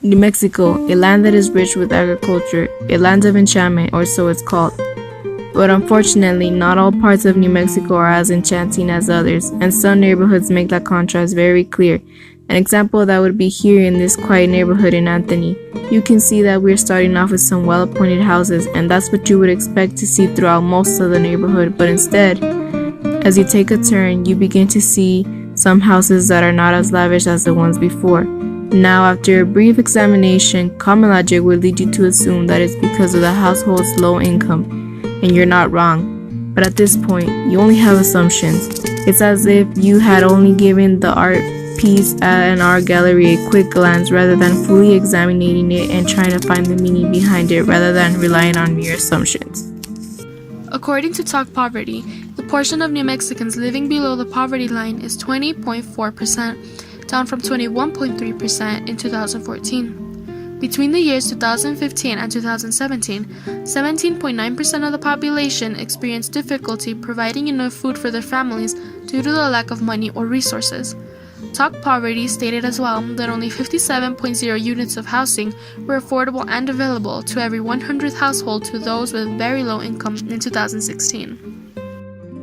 New Mexico, a land that is rich with agriculture, a land of enchantment, or so it's called. But unfortunately, not all parts of New Mexico are as enchanting as others, and some neighborhoods make that contrast very clear. An example of that would be here in this quiet neighborhood in Anthony. You can see that we're starting off with some well-appointed houses, and that's what you would expect to see throughout most of the neighborhood, but instead, as you take a turn, you begin to see some houses that are not as lavish as the ones before. Now, after a brief examination, common logic would lead you to assume that it's because of the household's low income, and you're not wrong. But at this point, you only have assumptions. It's as if you had only given the art piece at an art gallery a quick glance rather than fully examining it and trying to find the meaning behind it rather than relying on mere assumptions. According to Talk Poverty, the portion of New Mexicans living below the poverty line is 20.4%, down from 21.3% in 2014. Between the years 2015 and 2017, 17.9% of the population experienced difficulty providing enough food for their families due to the lack of money or resources. Talk Poverty stated as well that only 57.0 units of housing were affordable and available to every 100th household to those with very low income in 2016.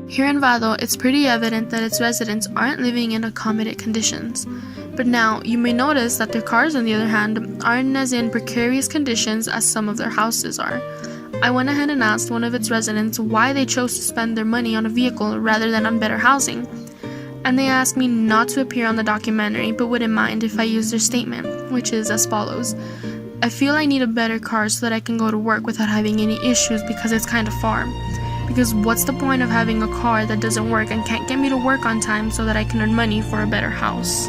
Here in Vado, it's pretty evident that its residents aren't living in accommodated conditions. But now, you may notice that their cars, on the other hand, aren't as in precarious conditions as some of their houses are. I went ahead and asked one of its residents why they chose to spend their money on a vehicle rather than on better housing. And they asked me not to appear on the documentary, but wouldn't mind if I used their statement, which is as follows. I feel I need a better car so that I can go to work without having any issues because it's kind of far. Because what's the point of having a car that doesn't work and can't get me to work on time so that I can earn money for a better house?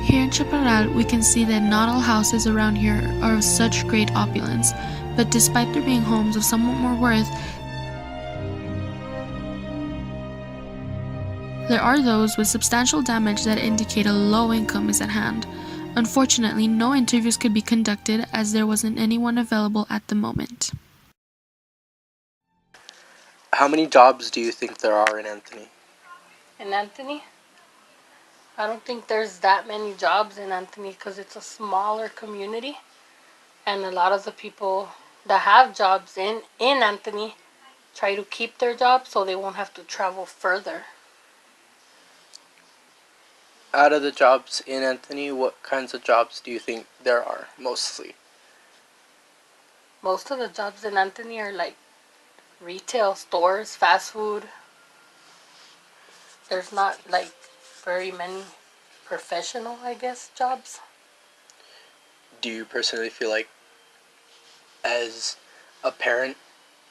Here in Chaparral, we can see that not all houses around here are of such great opulence, but despite there being homes of somewhat more worth, there are those with substantial damage that indicate a low income is at hand. Unfortunately, no interviews could be conducted as there wasn't anyone available at the moment. How many jobs do you think there are in Anthony? In Anthony? I don't think there's that many jobs in Anthony because it's a smaller community. And a lot of the people that have jobs in Anthony try to keep their jobs so they won't have to travel further. Out of the jobs in Anthony, what kinds of jobs do you think there are, mostly? Most of the jobs in Anthony are like retail stores, fast food. There's not like very many professional, I guess, jobs. Do you personally feel like, as a parent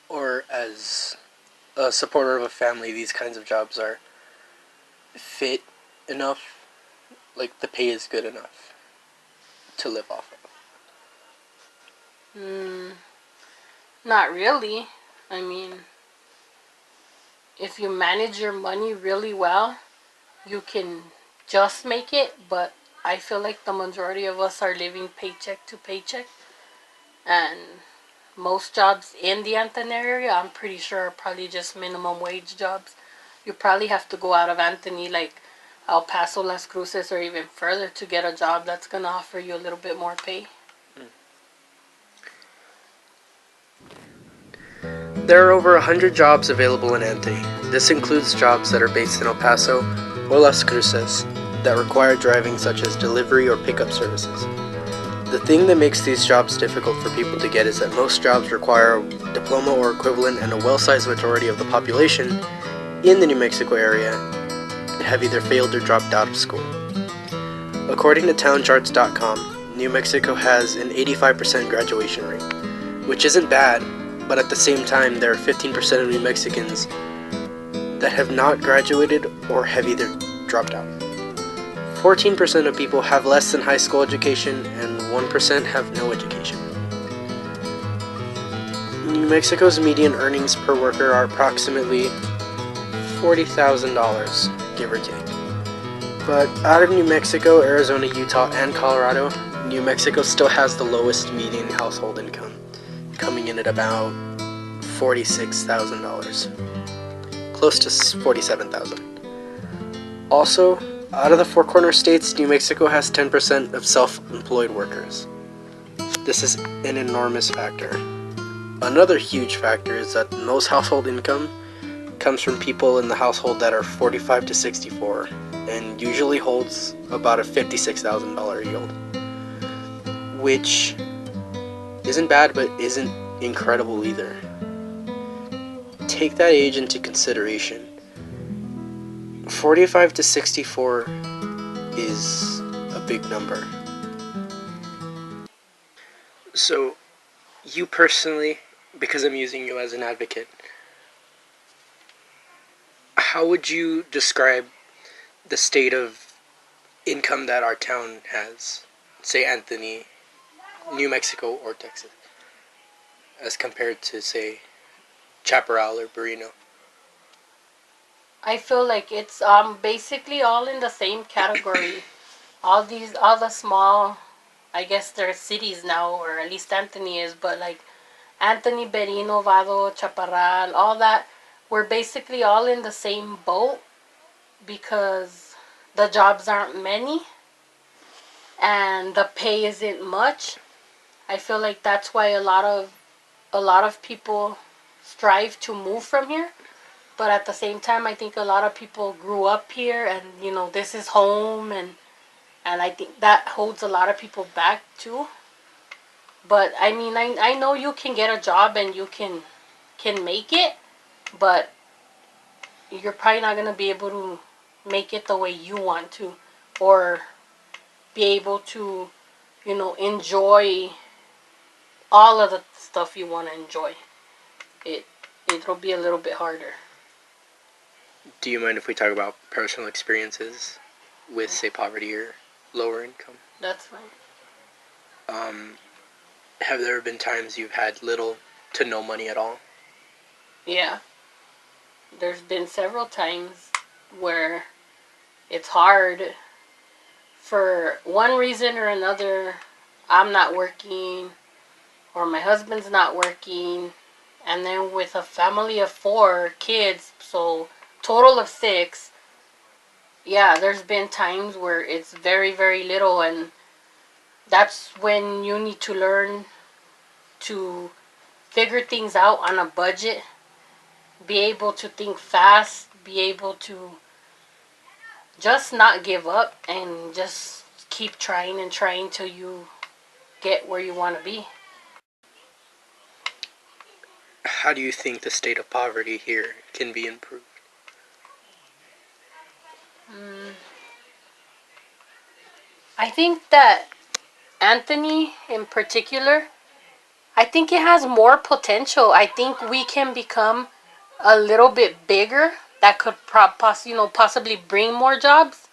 or as a supporter of a family, these kinds of jobs are fit enough? Like, the pay is good enough to live off of? Not really. I mean, if you manage your money really well, you can just make it, but I feel like the majority of us are living paycheck to paycheck, and most jobs in the Anthony area, I'm pretty sure, are probably just minimum wage jobs. You probably have to go out of Anthony, like El Paso, Las Cruces, or even further to get a job that's going to offer you a little bit more pay. There are over 100 jobs available in Anthony. This includes jobs that are based in El Paso or Las Cruces that require driving, such as delivery or pickup services. The thing that makes these jobs difficult for people to get is that most jobs require a diploma or equivalent, and a well-sized majority of the population in the New Mexico area have either failed or dropped out of school. According to towncharts.com, New Mexico has an 85% graduation rate, which isn't bad, but at the same time there are 15% of New Mexicans that have not graduated or have either dropped out. 14% of people have less than high school education and 1% have no education. New Mexico's median earnings per worker are approximately $40,000, give or take. But out of New Mexico, Arizona, Utah, and Colorado, New Mexico still has the lowest median household income, coming in at about $46,000, close to $47,000. Also, out of the Four Corner states, New Mexico has 10% of self-employed workers. This is an enormous factor. Another huge factor is that most household income comes from people in the household that are 45 to 64 and usually holds about a $56,000 yield, which isn't bad but isn't incredible either. Take that age into consideration. 45 to 64 is a big number. So, you personally, because I'm using you as an advocate, how would you describe the state of income that our town has, say Anthony, New Mexico, or Texas, as compared to, say, Chaparral or Barino? I feel like it's basically all in the same category. All the small, I guess they're cities now, or at least Anthony is, but like Anthony, Berino, Vado, Chaparral, all that, we're basically all in the same boat because the jobs aren't many and the pay isn't much. I feel like that's why a lot of people strive to move from here. But at the same time, I think a lot of people grew up here and, this is home, and I think that holds a lot of people back too. But I mean, I know you can get a job and you can make it, but you're probably not going to be able to make it the way you want to, or be able to, enjoy all of the stuff you want to enjoy. It'll be a little bit harder. Do you mind if we talk about personal experiences with, say, poverty or lower income? That's fine. Have there been times you've had little to no money at all? Yeah. There's been several times where it's hard for one reason or another. I'm not working, or my husband's not working, and then with a family of 4 kids, so total of 6, yeah, there's been times where it's very, very little, and that's when you need to learn to figure things out on a budget, be able to think fast, be able to just not give up, and just keep trying and trying till you get where you want to be. How do you think the state of poverty here can be improved? I think that Anthony in particular, I think it has more potential. I think we can become a little bit bigger. That could possibly bring more jobs.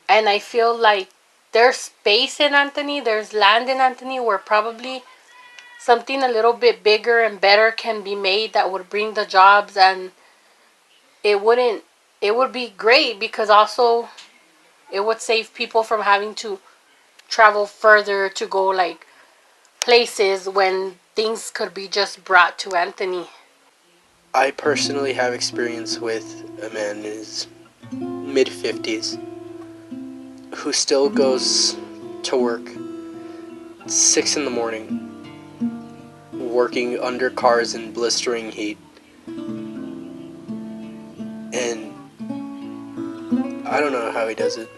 And I feel like there's space in Anthony, there's land in Anthony where probably something a little bit bigger and better can be made that would bring the jobs, and it would be great because also it would save people from having to travel further to go like places when things could be just brought to Anthony. I personally have experience with a man in his mid-50s who still goes to work 6 in the morning, working under cars in blistering heat. And I don't know how he does it,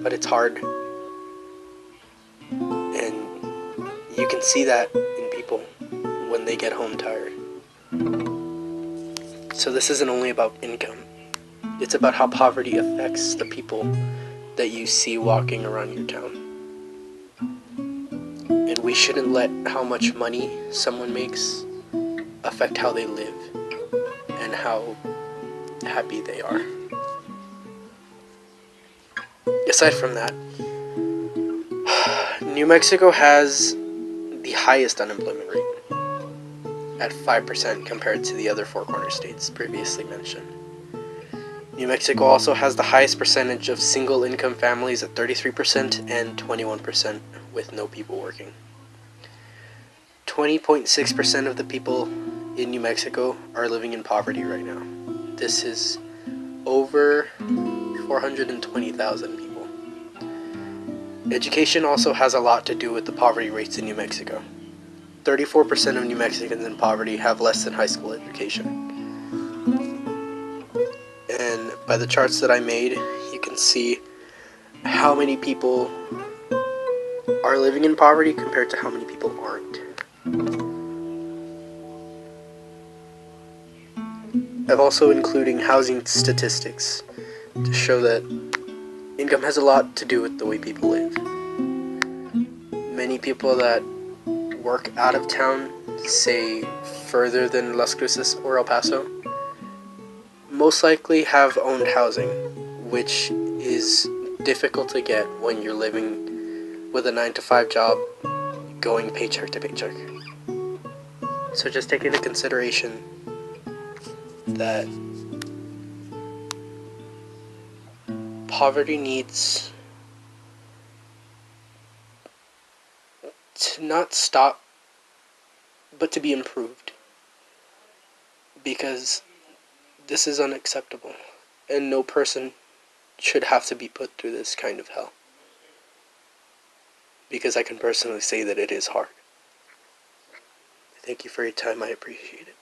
but it's hard. And you can see that in people when they get home tired. So this isn't only about income. It's about how poverty affects the people that you see walking around your town. And we shouldn't let how much money someone makes affect how they live and how happy they are. Aside from that, New Mexico has the highest unemployment rate at 5% compared to the other Four Corner states previously mentioned. New Mexico also has the highest percentage of single income families at 33% and 21% with no people working. 20.6% of the people in New Mexico are living in poverty right now. This is over 420,000 people. Education also has a lot to do with the poverty rates in New Mexico. 34% of New Mexicans in poverty have less than high school education. And by the charts that I made, you can see how many people are living in poverty compared to how many people aren't. I'm also including housing statistics to show that income has a lot to do with the way people live. Many people that work out of town, say further than Las Cruces or El Paso, most likely have owned housing, which is difficult to get when you're living with a 9-to-5 job going paycheck to paycheck. So just take into consideration that poverty needs to not stop, but to be improved. Because this is unacceptable, and no person should have to be put through this kind of hell. Because I can personally say that it is hard. Thank you for your time, I appreciate it.